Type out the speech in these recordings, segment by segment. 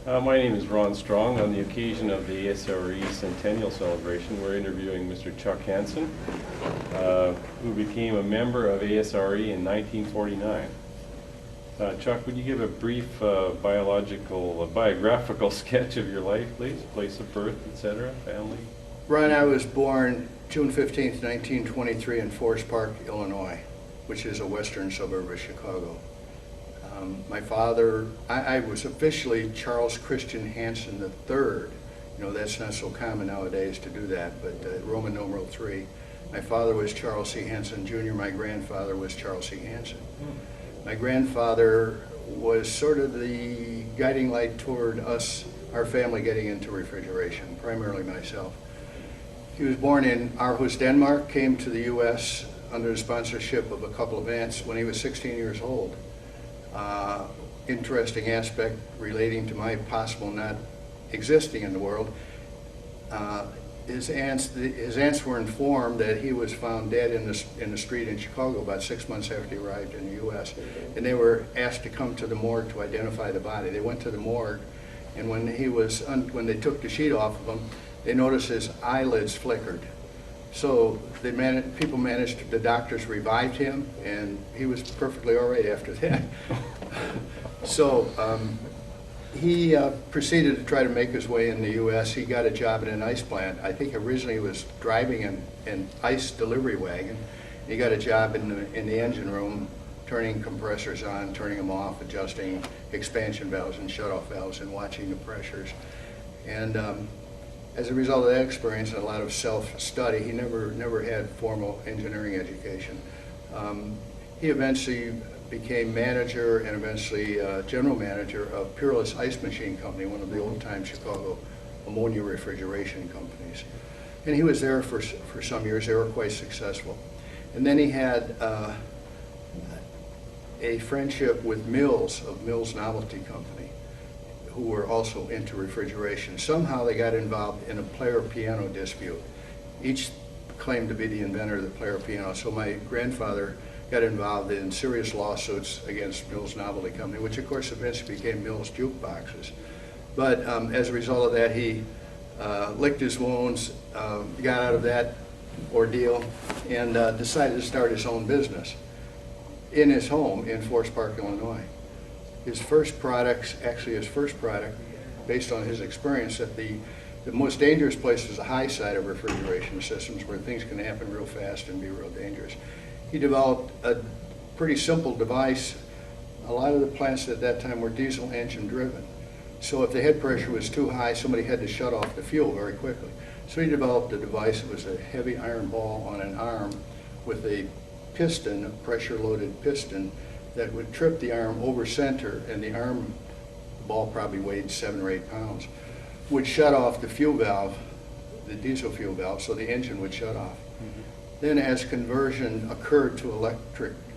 My name is Ron Strong. On the occasion of the ASHRAE Centennial Celebration, we're interviewing Mr. Chuck Hansen, who became a member of ASHRAE in 1949. Chuck, would you give a brief biographical sketch of your life, please? Place of birth, etc., family? Ron, I was born June 15th, 1923 in Forest Park, Illinois, which is a western suburb of Chicago. My father, I was officially Charles Christian Hansen III. You know, that's not so common nowadays to do that, but Roman numeral 3. My father was Charles C. Hansen Jr. My grandfather was Charles C. Hansen. My grandfather was sort of the guiding light toward us, our family, getting into refrigeration, primarily myself. He was born in Aarhus, Denmark, came to the U.S. under the sponsorship of a couple of aunts when he was 16 years old. Interesting aspect relating to my possible not existing in the world. His aunts were informed that he was found dead in the street in Chicago about 6 months after he arrived in the U.S. And they were asked to come to the morgue to identify the body. They went to the morgue, and when they took the sheet off of him, they noticed his eyelids flickered. So the doctors revived him, and he was perfectly all right after that. So he proceeded to try to make his way in the U.S. He got a job in an ice plant. I think originally he was driving an ice delivery wagon. He got a job in the engine room, turning compressors on, turning them off, adjusting expansion valves and shutoff valves, and watching the pressures. And as a result of that experience and a lot of self-study, he never had formal engineering education. He eventually became manager and eventually general manager of Peerless Ice Machine Company, one of the old-time Chicago ammonia refrigeration companies. And he was there for some years. They were quite successful. And then he had a friendship with Mills of Mills Novelty Company, who were also into refrigeration. Somehow they got involved in a player-piano dispute. Each claimed to be the inventor of the player piano. So my grandfather got involved in serious lawsuits against Mills Novelty Company, which of course eventually became Mills Jukeboxes. But as a result of that, he licked his wounds, got out of that ordeal, and decided to start his own business in his home in Forest Park, Illinois. His first product, based on his experience, that the most dangerous place is the high side of refrigeration systems, where things can happen real fast and be real dangerous. He developed a pretty simple device. A lot of the plants at that time were diesel engine driven. So if the head pressure was too high, somebody had to shut off the fuel very quickly. So he developed a device that was a heavy iron ball on an arm with a piston, a pressure-loaded piston, that would trip the arm over center, and the arm ball probably weighed 7 or 8 pounds, would shut off the fuel valve, the diesel fuel valve, so the engine would shut off. Mm-hmm. Then as conversion occurred to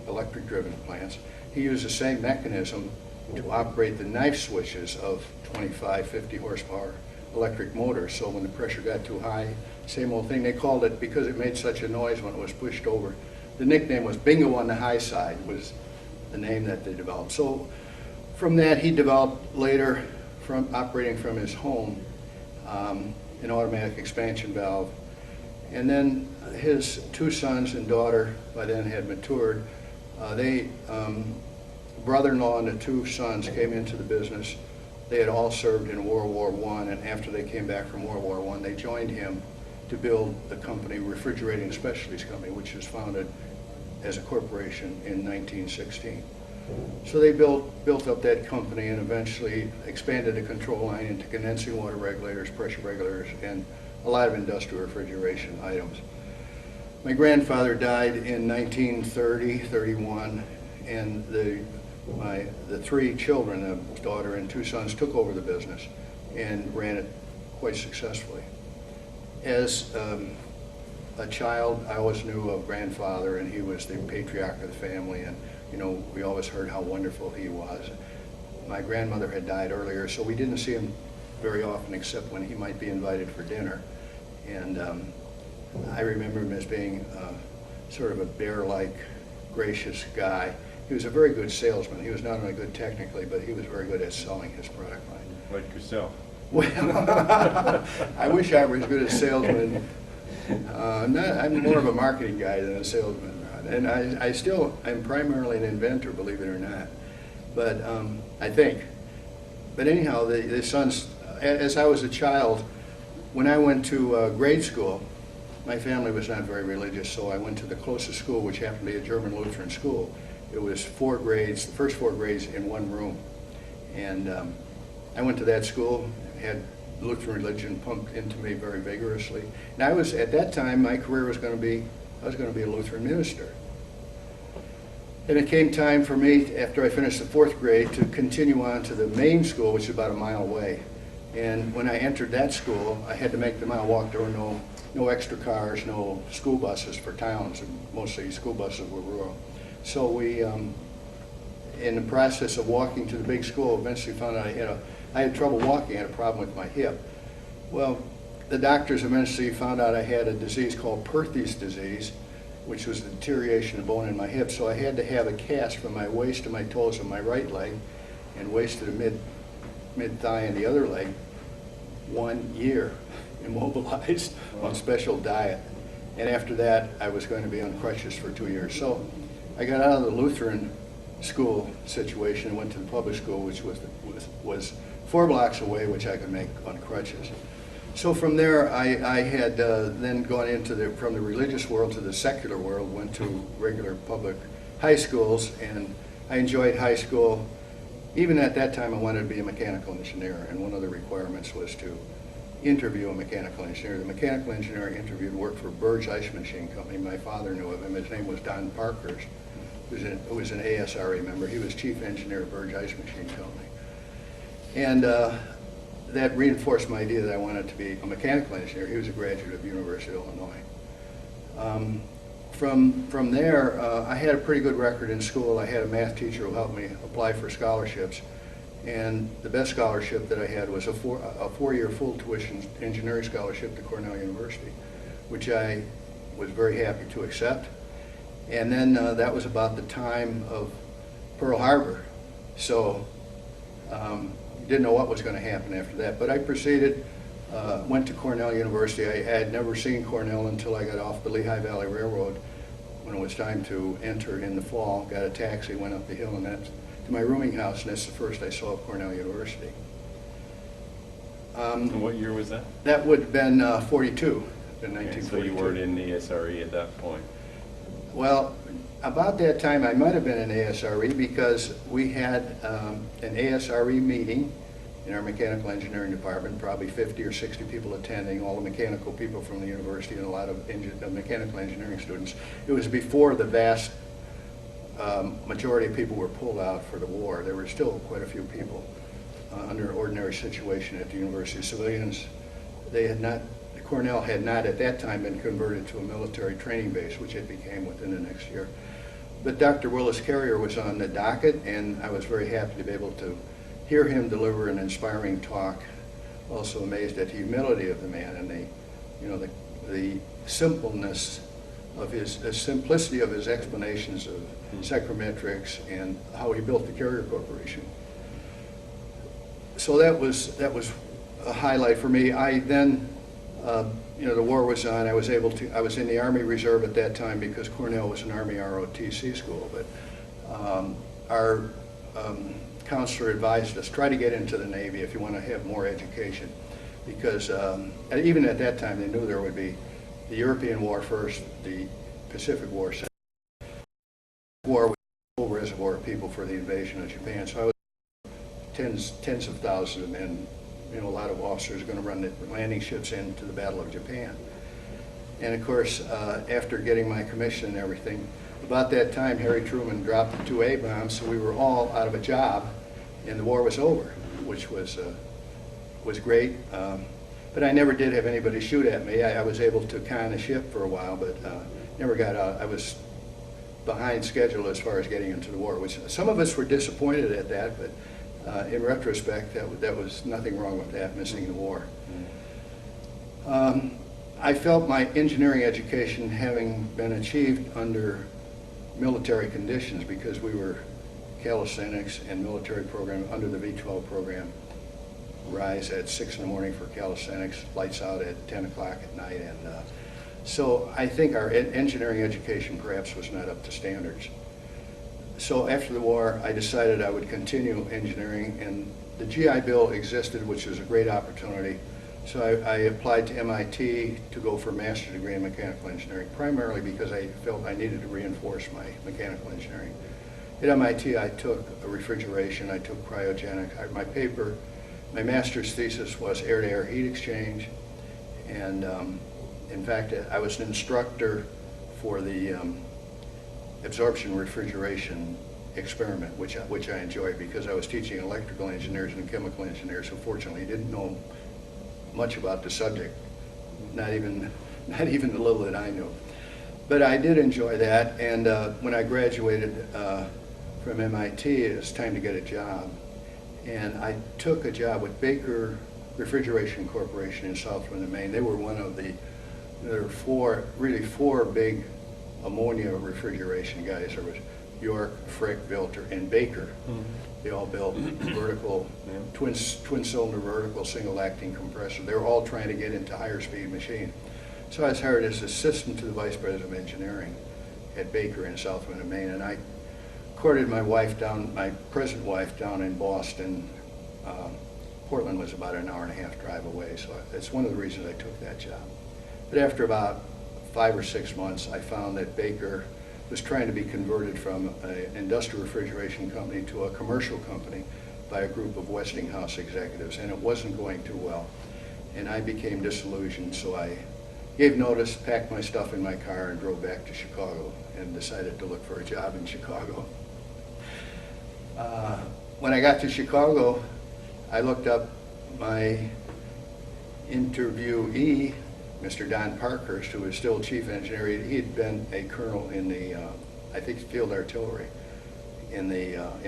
electric-driven plants, he used the same mechanism to operate the knife switches of 25, 50 horsepower electric motors. So when the pressure got too high, same old thing. They called it, because it made such a noise when it was pushed over, the nickname was Bingo on the High Side, was the name that they developed. So from that, he developed later, from operating from his home, an automatic expansion valve. And then his 2 sons and daughter by then had matured. Brother-in-law and the 2 sons came into the business. They had all served in World War I, and after they came back from World War I, they joined him to build the company, Refrigerating Specialties Company, which was founded as a corporation in 1916. So they built up that company and eventually expanded the control line into condensing water regulators, pressure regulators, and a lot of industrial refrigeration items. My grandfather died in 1930-31, and the 3 children, a daughter and 2 sons, took over the business and ran it quite successfully. As a child, I always knew of grandfather, and he was the patriarch of the family, and you know, we always heard how wonderful he was. My grandmother had died earlier, so we didn't see him very often except when he might be invited for dinner. And I remember him as being sort of a bear-like, gracious guy. He was a very good salesman. He was not only good technically, but he was very good at selling his product line. Like yourself. Well, I wish I were as good a salesman. I'm more of a marketing guy than a salesman, Rod. And I still, I'm primarily an inventor, believe it or not. But I think. But anyhow, the sons, as I was a child, when I went to grade school, my family was not very religious, so I went to the closest school, which happened to be a German Lutheran school. It was 4 grades, the first 4 grades in one room. And I went to that school, had Lutheran religion pumped into me very vigorously. And I was, at that time, my career was going to be, I was going to be a Lutheran minister. And it came time for me, after I finished the 4th grade, to continue on to the main school, which is about a mile away. And when I entered that school, I had to make the mile walk. There were no extra cars, no school buses for towns, and mostly school buses were rural. So we, in the process of walking to the big school, eventually found out I had trouble walking. I had a problem with my hip. Well, the doctors eventually found out I had a disease called Perthes disease, which was the deterioration of bone in my hip. So I had to have a cast from my waist to my toes on my right leg, and waist to the mid-thigh in the other leg, 1 year immobilized on special diet. And after that, I was going to be on crutches for 2 years. So I got out of the Lutheran school situation and went to the public school, which was 4 blocks away, which I could make on crutches. So from there, I had then gone into from the religious world to the secular world, went to regular public high schools, and I enjoyed high school. Even at that time, I wanted to be a mechanical engineer, and one of the requirements was to interview a mechanical engineer. The mechanical engineer I interviewed worked for Burge Ice Machine Company. My father knew of him. His name was Don Parkhurst, who was an ASHRE member. He was chief engineer of Burge Ice Machine Company. And that reinforced my idea that I wanted to be a mechanical engineer. He was a graduate of the University of Illinois. From there, I had a pretty good record in school. I had a math teacher who helped me apply for scholarships. And the best scholarship that I had was a 4-year full tuition engineering scholarship to Cornell University, which I was very happy to accept. And then that was about the time of Pearl Harbor. So didn't know what was going to happen after that. But I proceeded, went to Cornell University. I had never seen Cornell until I got off the Lehigh Valley Railroad when it was time to enter in the fall. Got a taxi, went up the hill, and that's to my rooming house, and that's the first I saw of Cornell University. And what year was that? That would have been 42, in 1942. So you weren't in the ASRE at that point? Well, about that time I might have been in ASRE because we had an ASRE meeting in our mechanical engineering department, probably 50 or 60 people attending, all the mechanical people from the university and a lot of mechanical engineering students. It was before the vast majority of people were pulled out for the war. There were still quite a few people under an ordinary situation at the university. Civilians, Cornell had not at that time been converted to a military training base, which it became within the next year. But Dr. Willis Carrier was on the docket, and I was very happy to be able to hear him deliver an inspiring talk. Also amazed at the humility of the man and the simpleness of the simplicity of his explanations of psychrometrics and how he built the Carrier Corporation. So that was a highlight for me. I then, the war was on. I was in the Army Reserve at that time because Cornell was an Army ROTC school. But our counselor advised us, try to get into the Navy if you want to have more education. Because even at that time, they knew there would be the European War first, the Pacific War second. War was a full reservoir of people for the invasion of Japan. So I was tens of thousands of men, a lot of officers going to run the landing ships into the Battle of Japan. And of course, after getting my commission and everything, about that time Harry Truman dropped the 2 A-bombs, so we were all out of a job, and the war was over, which was great. But I never did have anybody shoot at me. I was able to con a ship for a while, but never got out. I was behind schedule as far as getting into the war, which some of us were disappointed at that, but in retrospect, that was nothing wrong with that, missing the war. I felt my engineering education having been achieved under military conditions because we were calisthenics and military program under the V-12 program. rise at 6 in the morning for calisthenics, lights out at 10 o'clock at night. And so I think our engineering education perhaps was not up to standards. So after the war, I decided I would continue engineering, and the GI Bill existed, which was a great opportunity. So I applied to MIT to go for a master's degree in mechanical engineering, primarily because I felt I needed to reinforce my mechanical engineering. At MIT, I took refrigeration, I took cryogenic. My master's thesis was air-to-air heat exchange, and in fact, I was an instructor for the absorption refrigeration experiment, which I enjoyed because I was teaching electrical engineers and chemical engineers who fortunately didn't know much about the subject, not even the little that I knew. But I did enjoy that, and when I graduated from MIT, it was time to get a job. And I took a job with Baker Refrigeration Corporation in Southland, Maine. They were one of there were four big ammonia refrigeration guys. There was York, Frick, Vilter, and Baker. Mm-hmm. They all built vertical, twin cylinder vertical single acting compressor. They were all trying to get into higher speed machine. So I was hired as assistant to the vice president of engineering at Baker in Southland, Maine, and I courted my present wife down in Boston. Portland was about an hour and a half drive away, so that's one of the reasons I took that job. But after about 5 or 6 months, I found that Baker was trying to be converted from an industrial refrigeration company to a commercial company by a group of Westinghouse executives, and it wasn't going too well. And I became disillusioned, so I gave notice, packed my stuff in my car, and drove back to Chicago and decided to look for a job in Chicago. When I got to Chicago, I looked up my interviewee, Mr. Don Parkhurst, who was still chief engineer. He'd been a colonel in the, I think, field artillery in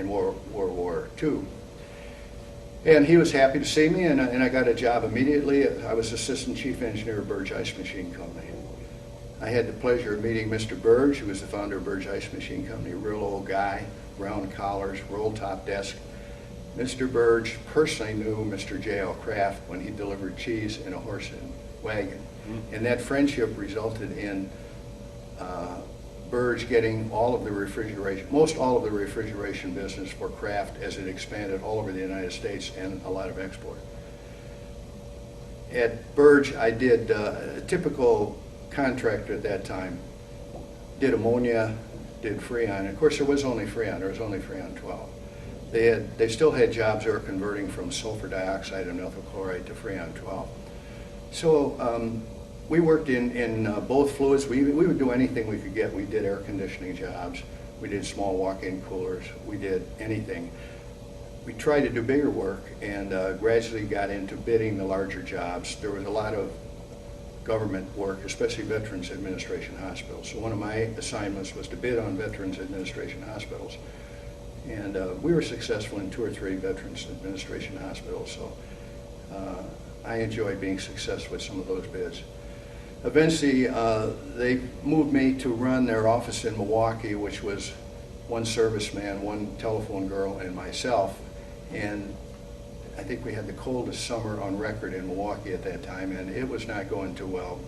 World War II. And he was happy to see me, and I got a job immediately. I was assistant chief engineer of Burge Ice Machine Company. I had the pleasure of meeting Mr. Burge, who was the founder of Burge Ice Machine Company, a real old guy, round collars, roll-top desk. Mr. Burge personally knew Mr. J.L. Kraft when he delivered cheese in a horse and wagon. And that friendship resulted in Burge getting all of the refrigeration, most all of the refrigeration business for Kraft as it expanded all over the United States and a lot of export. At Burge, I did a typical contractor at that time, did ammonia, did Freon. Of course, there was only Freon. There was only Freon 12. They still had jobs that were converting from sulfur dioxide and methyl chloride to Freon 12. So we worked in both fluids. We would do anything we could get. We did air conditioning jobs. We did small walk-in coolers. We did anything. We tried to do bigger work and gradually got into bidding the larger jobs. There was a lot of government work, especially Veterans Administration hospitals. So one of my assignments was to bid on Veterans Administration hospitals. And we were successful in 2 or 3 Veterans Administration hospitals. So I enjoyed being successful with some of those bids. Eventually, they moved me to run their office in Milwaukee, which was one serviceman, one telephone girl, and myself. And I think we had the coldest summer on record in Milwaukee at that time, and it was not going too well.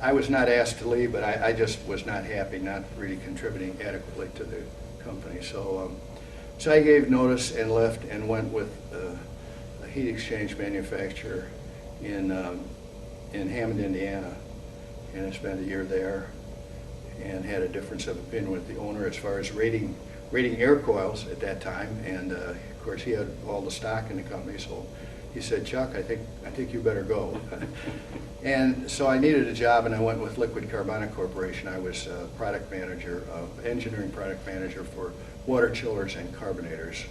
I was not asked to leave, but I just was not happy, not really contributing adequately to the company. So I gave notice and left and went with a heat exchange manufacturer in Hammond, Indiana, and I spent a year there and had a difference of opinion with the owner as far as rating air coils at that time. And of course, he had all the stock in the company, so he said, "Chuck, I think you better go." And so I needed a job, and I went with Liquid Carbonic Corporation. I was engineering product manager for water chillers and carbonators,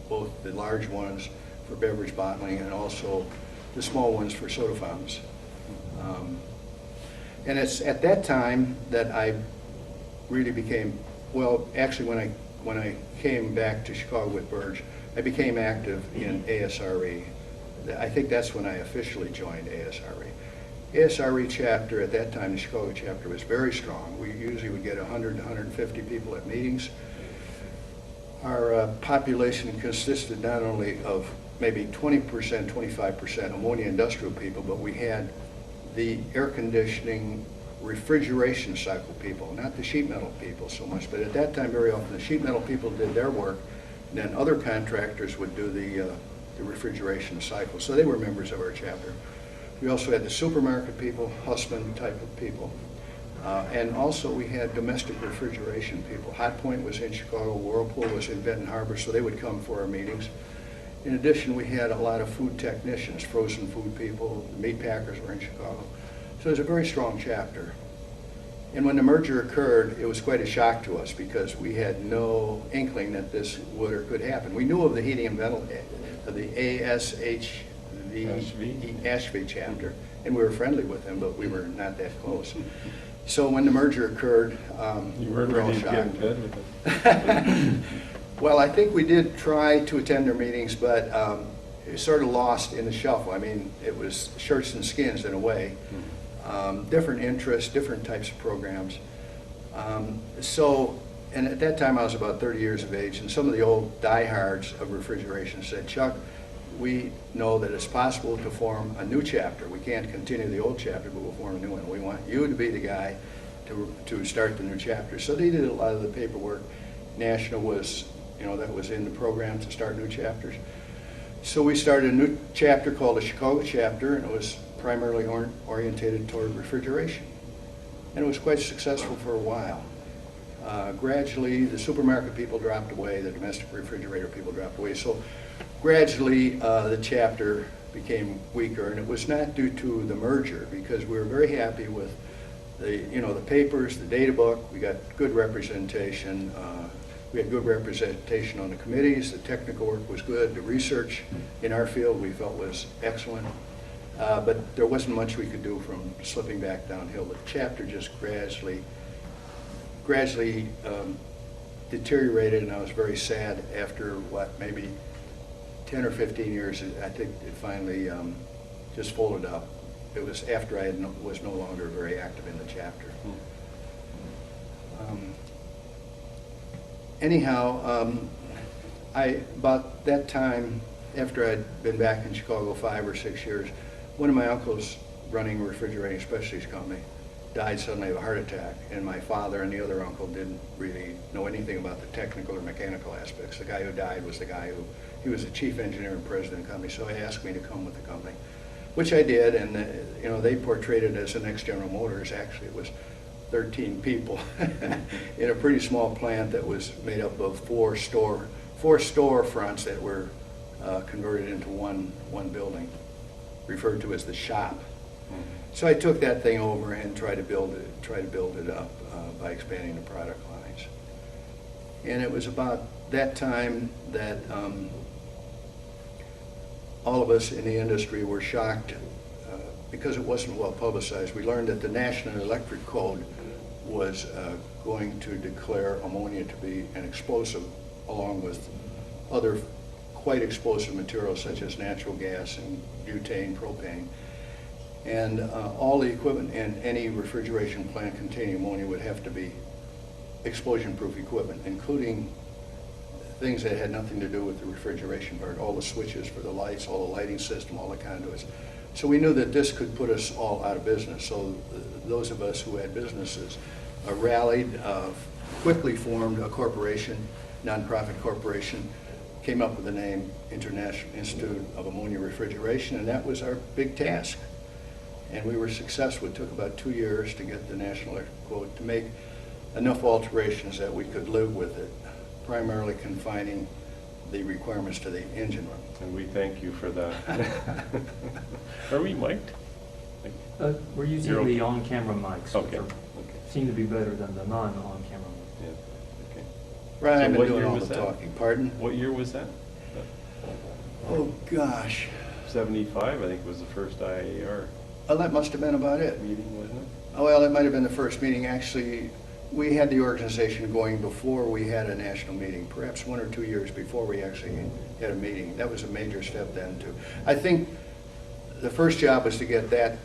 both the large ones for beverage bottling and also the small ones for soda fountains. And it's at that time that I really became, well, actually when I came back to Chicago with Burge, I became active in ASHRAE. I think that's when I officially joined ASHRAE. ASHRAE chapter at that time, the Chicago chapter, was very strong. We usually would get 100 to 150 people at meetings. Our population consisted not only of maybe 20%, 25% ammonia industrial people, but we had the air conditioning refrigeration cycle people, not the sheet metal people so much. But at that time, very often, the sheet metal people did their work, and then other contractors would do the refrigeration cycle. So they were members of our chapter. We also had the supermarket people, Hussman type of people. And also we had domestic refrigeration people. Hot Point was in Chicago, Whirlpool was in Benton Harbor, so they would come for our meetings. In addition, we had a lot of food technicians, frozen food people, the meat packers were in Chicago. So it was a very strong chapter. And when the merger occurred, it was quite a shock to us because we had no inkling that this would or could happen. We knew of the heating and ventilation, of the ASHRAE chapter, and we were friendly with them, but we were not that close. So when the merger occurred, You weren't we were all ready to get in shocked. bed with them. Well, I think we did try to attend their meetings, but it was sort of lost in the shuffle. I mean, it was shirts and skins in a way. Different interests, different types of programs. And at that time I was about 30 years of age, and some of the old diehards of refrigeration said, Chuck, we know that it's possible to form a new chapter. We can't continue the old chapter, but we'll form a new one. We want you to be the guy to start the new chapter. So they did a lot of the paperwork. National was, that was in the program to start new chapters. So we started a new chapter called the Chicago chapter, and it was primarily orientated toward refrigeration. And it was quite successful for a while. Gradually, the supermarket people dropped away, the domestic refrigerator people dropped away. So gradually, the chapter became weaker, and it was not due to the merger, because we were very happy with the papers, the data book. We got good representation. We had good representation on the committees. The technical work was good. The research in our field we felt was excellent. But there wasn't much we could do from slipping back downhill. The chapter just gradually deteriorated, and I was very sad after, maybe 10 or 15 years, I think it finally just folded up. It was after I was no longer very active in the chapter. Anyhow, about that time, after I'd been back in Chicago 5 or 6 years, one of my uncles running a refrigerating specialties company died suddenly of a heart attack, and my father and the other uncle didn't really know anything about the technical or mechanical aspects. The guy who died was the guy he was the chief engineer and president of the company, so he asked me to come with the company, which I did, and they portrayed it as the next General Motors. Actually, it was 13 people in a pretty small plant that was made up of four storefronts that were converted into one building, referred to as the shop. So I took that thing over and tried to build it up by expanding the product lines. And it was about that time that all of us in the industry were shocked because it wasn't well publicized. We learned that the National Electric Code was going to declare ammonia to be an explosive, along with other quite explosive materials such as natural gas and butane, propane. And all the equipment in any refrigeration plant containing ammonia would have to be explosion-proof equipment, including things that had nothing to do with the refrigeration part, all the switches for the lights, all the lighting system, all the conduits. So we knew that this could put us all out of business. So those of us who had businesses rallied, quickly formed a corporation, nonprofit corporation, came up with the name International Institute of Ammonia Refrigeration, and that was our big task. And we were successful. It took about 2 years to get the National Electric Code to make enough alterations that we could live with it, primarily confining the requirements to the engine room. And we thank you for that. Are we mic'd? We're using You're okay. the on-camera mics, Okay. which seem to be better than the non-on-camera mics. Yeah. Okay. Right, So I've what been doing year all was the that? talking. Pardon? What year was that? Oh, gosh. 75, I think, was the first IAR Oh, that must have been about it. meeting, wasn't it? Oh, well, it might have been the first meeting. Actually, we had the organization going before we had a national meeting, perhaps 1 or 2 years before we actually had a meeting. That was a major step then, too. I think the first job was to get that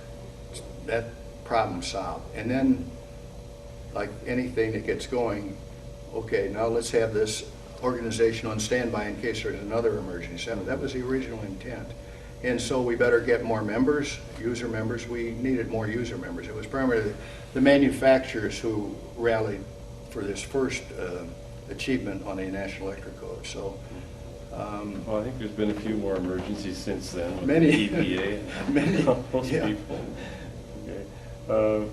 problem solved. And then, like anything that gets going, okay, now let's have this organization on standby in case there's another emergency. That was the original intent. And so we better get more members, user members. We needed more user members. It was primarily the manufacturers who rallied for this first achievement on the National Electric Code. So, well, I think there's been a few more emergencies since then with Many. the EPA. Many, Most yeah. people. Okay.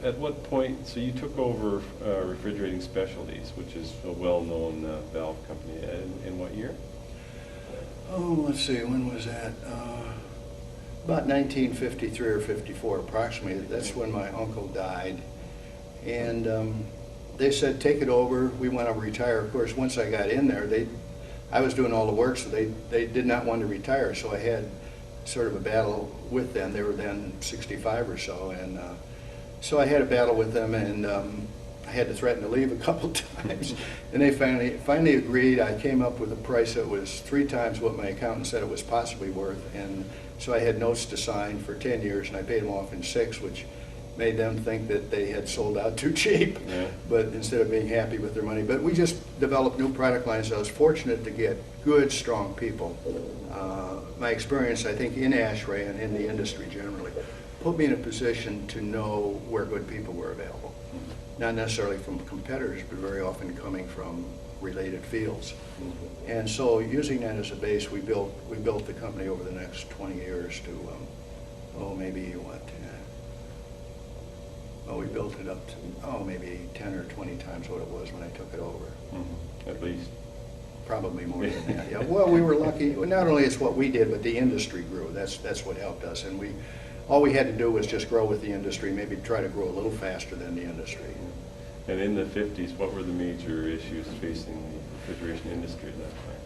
At what point, so you took over Refrigerating Specialties, which is a well-known valve company, in what year? oh, let's see, when was that? About 1953 or 54, approximately. That's when my uncle died. And they said, take it over. We want to retire. Of course, once I got in there, I was doing all the work, so they did not want to retire. So I had sort of a battle with them. They were then 65 or so. And so I had a battle with them, and I had to threaten to leave a couple times. And they finally agreed. I came up with a price that was 3 times what my accountant said it was possibly worth. And so I had notes to sign for 10 years, and I paid them off in 6, which made them think that they had sold out too cheap, Yeah. but instead of being happy with their money. But we just developed new product lines. I was fortunate to get good, strong people. My experience, I think, in ASHRAE and in the industry generally, put me in a position to know where good people were available. Not necessarily from competitors, but very often coming from related fields. And so using that as a base, we built the company over the next 20 years to, maybe what? Well, we built it up to, maybe 10 or 20 times what it was when I took it over. Mm-hmm. At least. Probably more than that, yeah. Well, we were lucky. Not only it's what we did, but the industry grew. That's what helped us. And all we had to do was just grow with the industry, maybe try to grow a little faster than the industry. And in the 50s, what were the major issues facing the refrigeration industry at that time?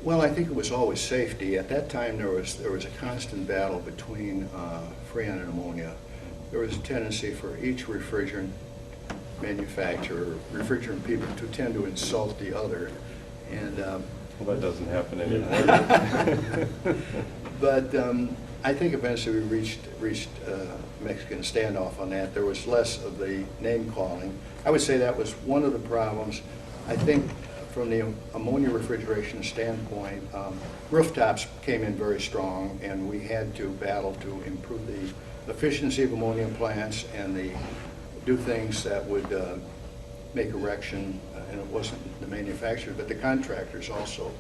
Well, I think it was always safety. At that time, there was a constant battle between Freon and ammonia. There was a tendency for each refrigerant manufacturer, refrigerant people, to tend to insult the other. And well, that doesn't happen anymore. but I think eventually we reached Mexican standoff on that. There was less of the name calling. I would say that was one of the problems. I think from the ammonia refrigeration standpoint, rooftops came in very strong, and we had to battle to improve the efficiency of ammonia plants and do things that would make erection, and it wasn't the manufacturers, but the contractors also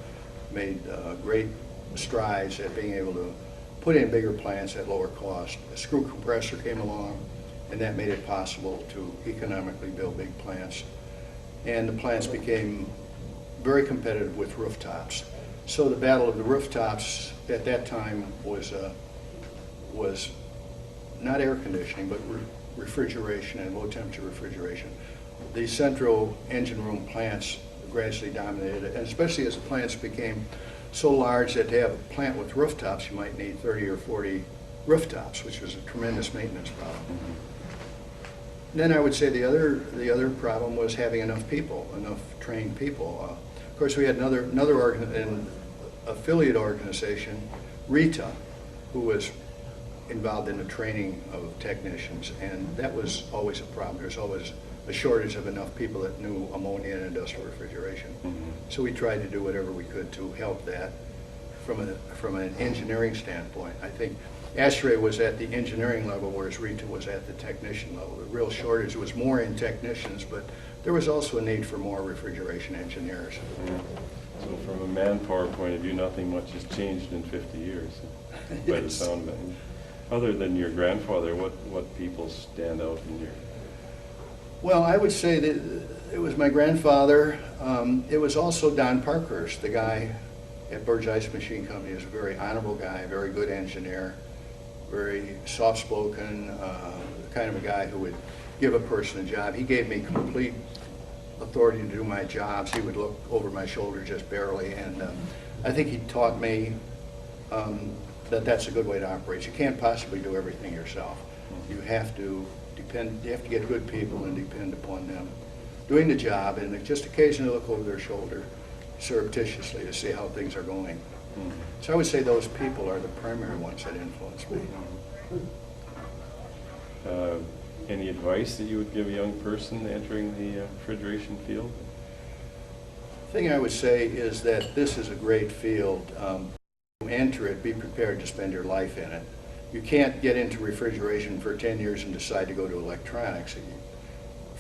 made great strides at being able to put in bigger plants at lower cost. A screw compressor came along, and that made it possible to economically build big plants. And the plants became very competitive with rooftops. So the battle of the rooftops at that time was not air conditioning, but refrigeration and low temperature refrigeration. The central engine room plants gradually dominated it, and especially as the plants became so large that to have a plant with rooftops, you might need 30 or 40 rooftops, which was a tremendous maintenance problem. Then I would say the other problem was having enough people, enough trained people. Of course, we had an affiliate organization, RITA, who was involved in the training of technicians, and that was always a problem. There's always a shortage of enough people that knew ammonia and industrial refrigeration. Mm-hmm. So we tried to do whatever we could to help that from an engineering standpoint. I think ASHRAE was at the engineering level, whereas RITA was at the technician level. The real shortage was more in technicians, but there was also a need for more refrigeration engineers. Yeah. So from a manpower point of view, nothing much has changed in 50 years, by the Yes. sound of it. Other than your grandfather, what people stand out in your... Well, I would say that it was my grandfather. It was also Don Parkhurst, the guy at Burge Ice Machine Company. He was a very honorable guy, very good engineer, very soft-spoken, kind of a guy who would give a person a job. He gave me complete authority to do my jobs. He would look over my shoulder just barely, and I think he taught me that that's a good way to operate. You can't possibly do everything yourself. You have to get good people and depend upon them doing the job, and just occasionally look over their shoulder surreptitiously to see how things are going. Mm-hmm. So I would say those people are the primary ones that influence me. Any advice that you would give a young person entering the refrigeration field? The thing I would say is that this is a great field. To enter it, be prepared to spend your life in it. You can't get into refrigeration for 10 years and decide to go to electronics.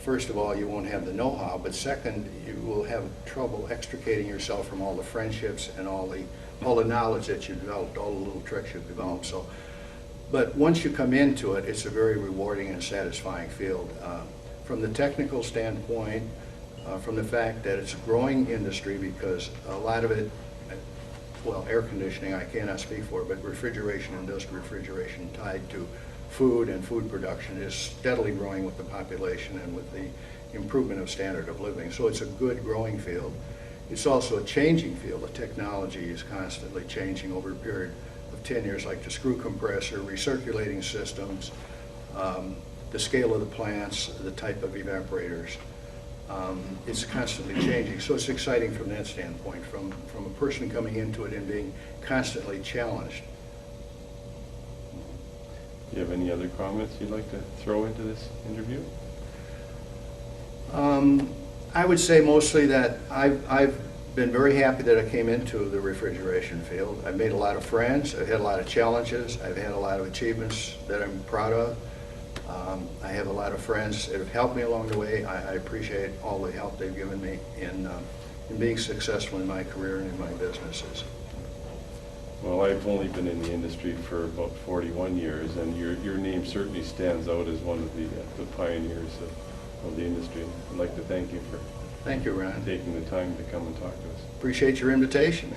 First of all, you won't have the know-how, but second, you will have trouble extricating yourself from all the friendships and all the knowledge that you developed, all the little tricks you've developed. So, but once you come into it, it's a very rewarding and satisfying field. From the technical standpoint, from the fact that it's a growing industry, because a lot of it, well, air conditioning I cannot speak for, but refrigeration, industrial refrigeration tied to food and food production is steadily growing with the population and with the improvement of standard of living. So it's a good growing field. It's also a changing field. The technology is constantly changing over a period of 10 years, like the screw compressor, recirculating systems, the scale of the plants, the type of evaporators. It's constantly changing. So it's exciting from that standpoint, from a person coming into it and being constantly challenged. Do you have any other comments you'd like to throw into this interview? I would say mostly that I've been very happy that I came into the refrigeration field. I've made a lot of friends. I've had a lot of challenges. I've had a lot of achievements that I'm proud of. I have a lot of friends that have helped me along the way. I appreciate all the help they've given me in being successful in my career and in my businesses. Well, I've only been in the industry for about 41 years, and your name certainly stands out as one of the pioneers of the industry. I'd like to thank you for Thank you, Ron. taking the time to come and talk to us. Appreciate your invitation.